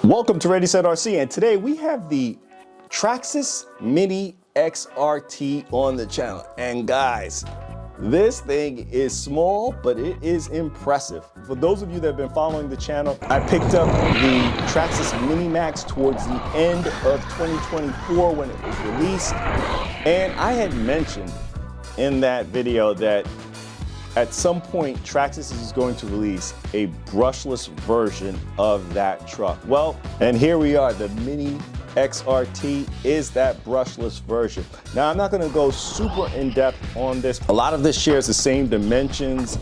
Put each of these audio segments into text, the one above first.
Welcome to Ready Set RC, and today we have the Traxxas Mini XRT on the channel. And guys, this thing is small, but it is impressive. For those of you that have been following the channel, I picked up the Traxxas Mini Maxx towards the end of 2024 when it was released. And I had mentioned in that video that at some point, Traxxas is going to release a brushless version of that truck. Well, and here we are, the Mini XRT is that brushless version. Now, I'm not gonna go super in-depth on this. A lot of this shares the same dimensions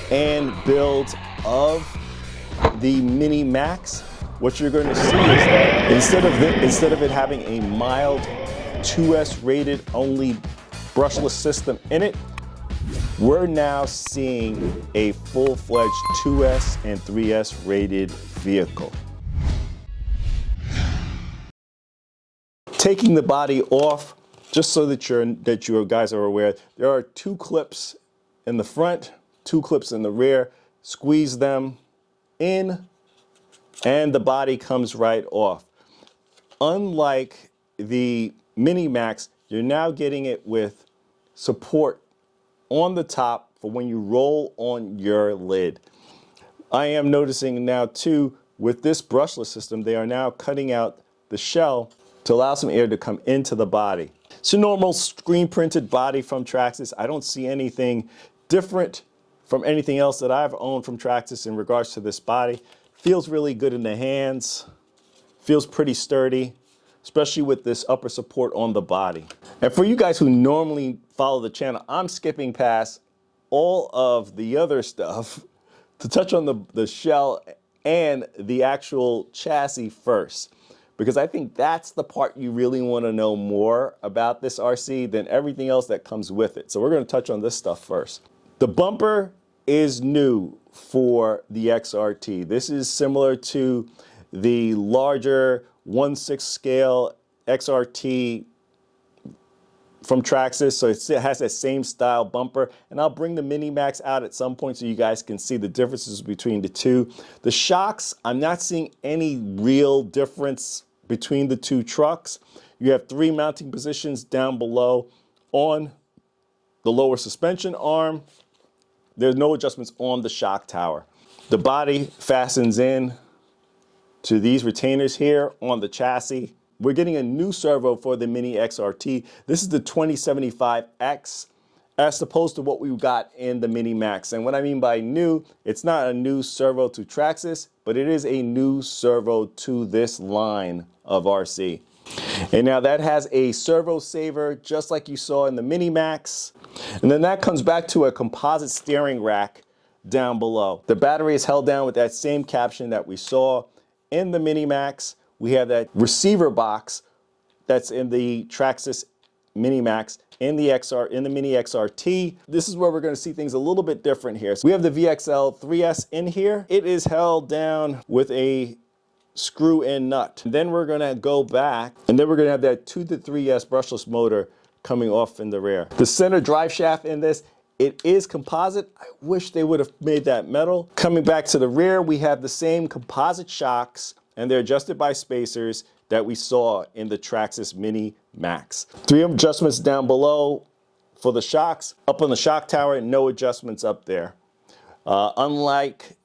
and builds of the Mini Maxx. What you're gonna see is that instead of it having a mild 2S rated only brushless system in it, we're now seeing a full-fledged 2S and 3S rated vehicle. Taking the body off, just so that you guys are aware, there are two clips in the front, two clips in the rear. Squeeze them in, and the body comes right off. Unlike the Mini Maxx, you're now getting it with support on the top for when you roll on your lid. I am noticing now too, with this brushless system, they are now cutting out the shell to allow some air to come into the body. It's a normal screen printed body from Traxxas. I don't see anything different from anything else that I've owned from Traxxas in regards to this body. Feels really good in the hands, feels pretty sturdy, especially with this upper support on the body. And for you guys who normally follow the channel, I'm skipping past all of the other stuff to touch on the shell and the actual chassis first, because I think that's the part you really want to know more about this RC than everything else that comes with it. So we're going to touch on this stuff first. The bumper is new for the XRT. This is similar to the larger 1/6 scale XRT from Traxxas, so it has that same style bumper. And I'll bring the Mini Maxx out at some point so you guys can see the differences between the two. The shocks, I'm not seeing any real difference between the two trucks. You have three mounting positions down below on the lower suspension arm. There's no adjustments on the shock tower. The body fastens in to these retainers here on the chassis. We're getting a new servo for the Mini XRT. This is the 2075X as opposed to what we got in the Mini Maxx. And what I mean by new, it's not a new servo to Traxxas, but it is a new servo to this line of RC. And now that has a servo saver just like you saw in the Mini Maxx. And then that comes back to a composite steering rack down below. The battery is held down with that same caption that we saw in the Mini Maxx. We have that receiver box that's in the Traxxas Mini Maxx in the Mini XRT. This is where we're going to see things a little bit different here. So we have the VXL 3S in here. It is held down with a screw-in nut. And then we're going to go back, and then we're going to have that 2 to 3S brushless motor coming off in the rear. The center drive shaft in this, it is composite. I wish they would have made that metal. Coming back to the rear, we have the same composite shocks, and they're adjusted by spacers that we saw in the Traxxas Mini Maxx. Three adjustments down below for the shocks. Up on the shock tower, no adjustments up there. Unlike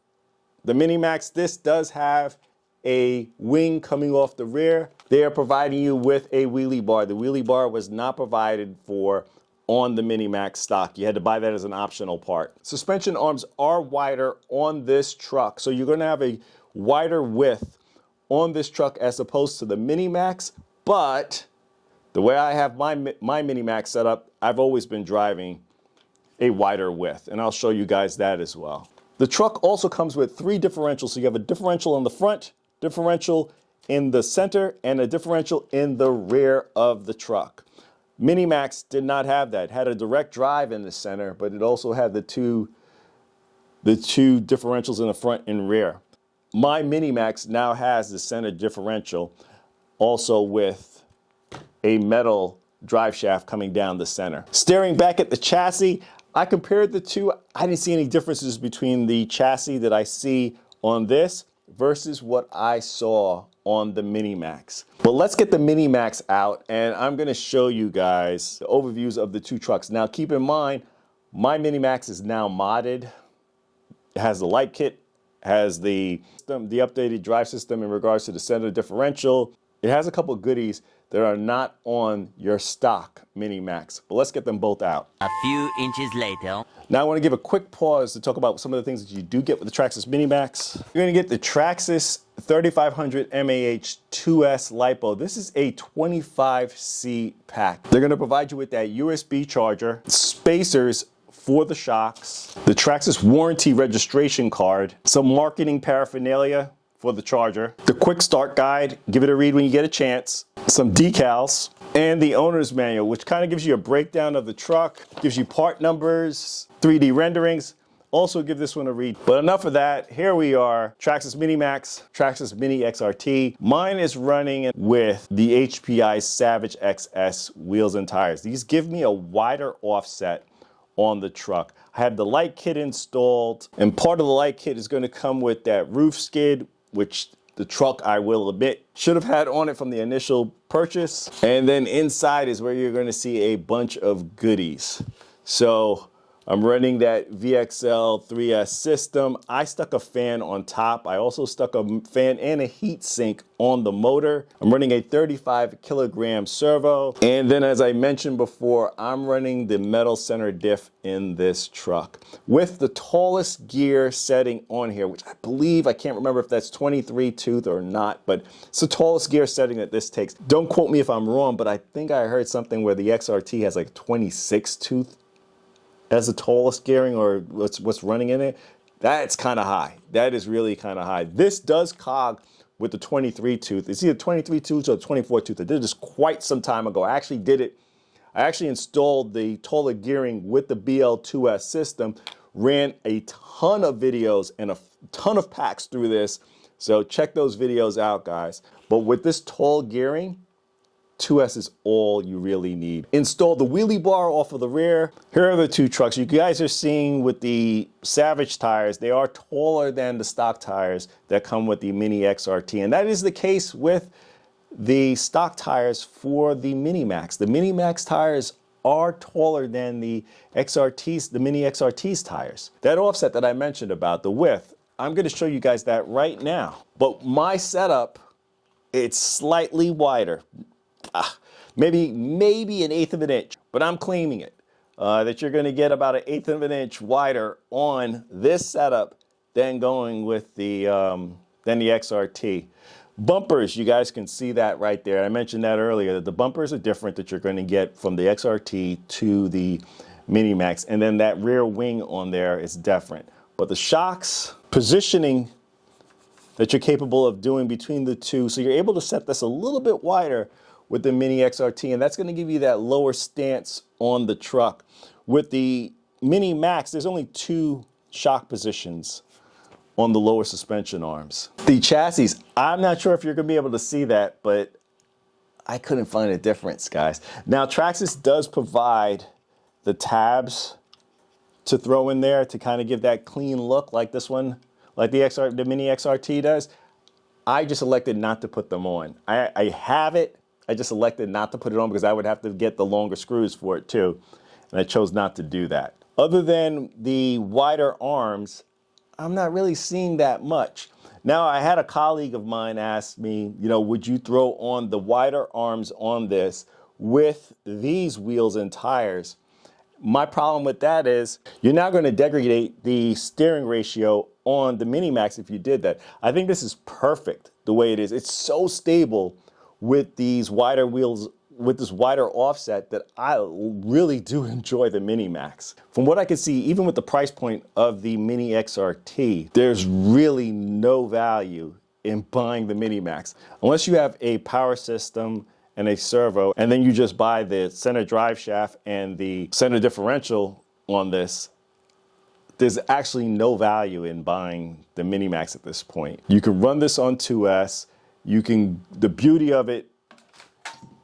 the Mini Maxx, this does have a wing coming off the rear. They are providing you with a wheelie bar. The wheelie bar was not provided for on the Mini Maxx stock. You had to buy that as an optional part. Suspension arms are wider on this truck, so you're going to have a wider width on this truck as opposed to the Mini Maxx, but the way I have my Mini Maxx set up, I've always been driving a wider width, and I'll show you guys that as well. The truck also comes with three differentials, so you have a differential in the front, differential in the center, and a differential in the rear of the truck. Mini Maxx did not have that. It had a direct drive in the center, but it also had the two differentials in the front and rear. My Mini Maxx now has the center differential, also with a metal drive shaft coming down the center. Staring back at the chassis, I compared the two. I didn't see any differences between the chassis that I see on this versus what I saw on the Mini Maxx. But let's get the Mini Maxx out, and I'm gonna show you guys the overviews of the two trucks. Now keep in mind, my Mini Maxx is now modded. It has the light kit, has the updated drive system in regards to the center differential. It has a couple of goodies that are not on your stock Mini Maxx. But let's get them both out. A few inches later. Now I want to give a quick pause to talk about some of the things that you do get with the Traxxas Mini Maxx. You're going to get the Traxxas 3500 mAh 2S LiPo. This is a 25C pack. They're going to provide you with that USB charger, spacers for the shocks, the Traxxas warranty registration card, some marketing paraphernalia for the charger, the quick start guide, give it a read when you get a chance, some decals, and the owner's manual, which kind of gives you a breakdown of the truck, gives you part numbers, 3D renderings. Also give this one a read. But enough of that. Here we are, Traxxas Mini Maxx, Traxxas Mini XRT. Mine is running with the HPI Savage XS wheels and tires. These give me a wider offset on the truck. I have the light kit installed, and part of the light kit is going to come with that roof skid, which the truck, I will admit, should have had on it from the initial purchase. And then inside is where you're going to see a bunch of goodies. So I'm running that VXL 3S system. I stuck a fan on top. I also stuck a fan and a heat sink on the motor. I'm running a 35 kilogram servo. And then, as I mentioned before, I'm running the metal center diff in this truck with the tallest gear setting on here, which I believe, I can't remember if that's 23 tooth or not, but it's the tallest gear setting that this takes. Don't quote me if I'm wrong, but I think I heard something where the XRT has like 26 tooth as the tallest gearing, or what's running in it. That's kind of high. That is really kind of high. This does cog with the 23 tooth. It's either 23 tooth or 24 tooth. I did this quite some time ago. I actually did it. I actually installed the taller gearing with the BL2S system, ran a ton of videos and a ton of packs through this. So check those videos out, guys. But with this tall gearing, 2S is all you really need. Install the wheelie bar off of the rear. Here are the two trucks. You guys are seeing with the Savage tires, they are taller than the stock tires that come with the Mini XRT. And that is the case with the stock tires for the Mini Maxx. The Mini Maxx tires are taller than the XRT's, the Mini XRT's tires. That offset that I mentioned about the width, I'm going to show you guys that right now. But my setup, it's slightly wider. Maybe an eighth of an inch, but I'm claiming it. That you're going to get about an eighth of an inch wider on this setup than going with the XRT. Bumpers, you guys can see that right there. I mentioned that earlier, that the bumpers are different that you're going to get from the XRT to the Mini Maxx, and then that rear wing on there is different. But the shocks, positioning that you're capable of doing between the two, so you're able to set this a little bit wider with the Mini XRT, and that's going to give you that lower stance on the truck. With the Mini Maxx, there's only two shock positions on the lower suspension arms. The chassis, I'm not sure if you're going to be able to see that, but I couldn't find a difference, guys. Now, Traxxas does provide the tabs to throw in there to kind of give that clean look like this one, like the Mini XRT does. I just elected not to put them on. I have it. I just elected not to put it on because I would have to get the longer screws for it too. And I chose not to do that. Other than the wider arms, I'm not really seeing that much. Now, I had a colleague of mine ask me, would you throw on the wider arms on this with these wheels and tires? My problem with that is you're now going to degrade the steering ratio on the Mini Maxx if you did that. I think this is perfect the way it is. It's so stable with these wider wheels, with this wider offset, that I really do enjoy the Mini Maxx. From what I can see, even with the price point of the Mini XRT, there's really no value in buying the Mini Maxx. Unless you have a power system and a servo, and then you just buy the center drive shaft and the center differential on this, there's actually no value in buying the Mini Maxx at this point. You can run this on 2S. The beauty of it,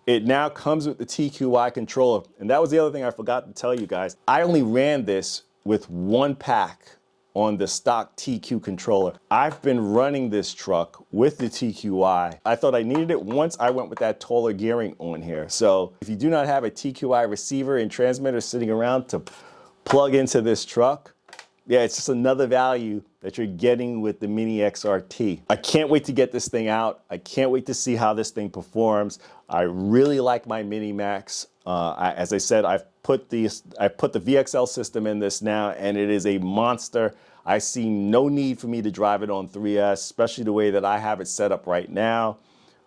it now comes with the TQI controller. And that was the other thing I forgot to tell you guys. I only ran this with one pack on the stock TQ controller. I've been running this truck with the TQI. I thought I needed it once I went with that taller gearing on here. So if you do not have a TQI receiver and transmitter sitting around to plug into this truck, yeah, it's just another value that you're getting with the Mini XRT. I can't wait to get this thing out. I can't wait to see how this thing performs. I really like my Mini Maxx. As I said, I put the VXL system in this now, and it is a monster. I see no need for me to drive it on 3S, especially the way that I have it set up right now.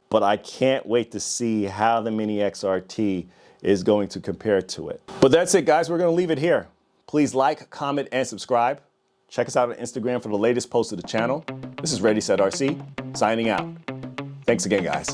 But I can't wait to see how the Mini XRT is going to compare to it. But that's it, guys. We're going to leave it here. Please like, comment, and subscribe. Check us out on Instagram for the latest posts of the channel. This is Ready Set RC, signing out. Thanks again, guys.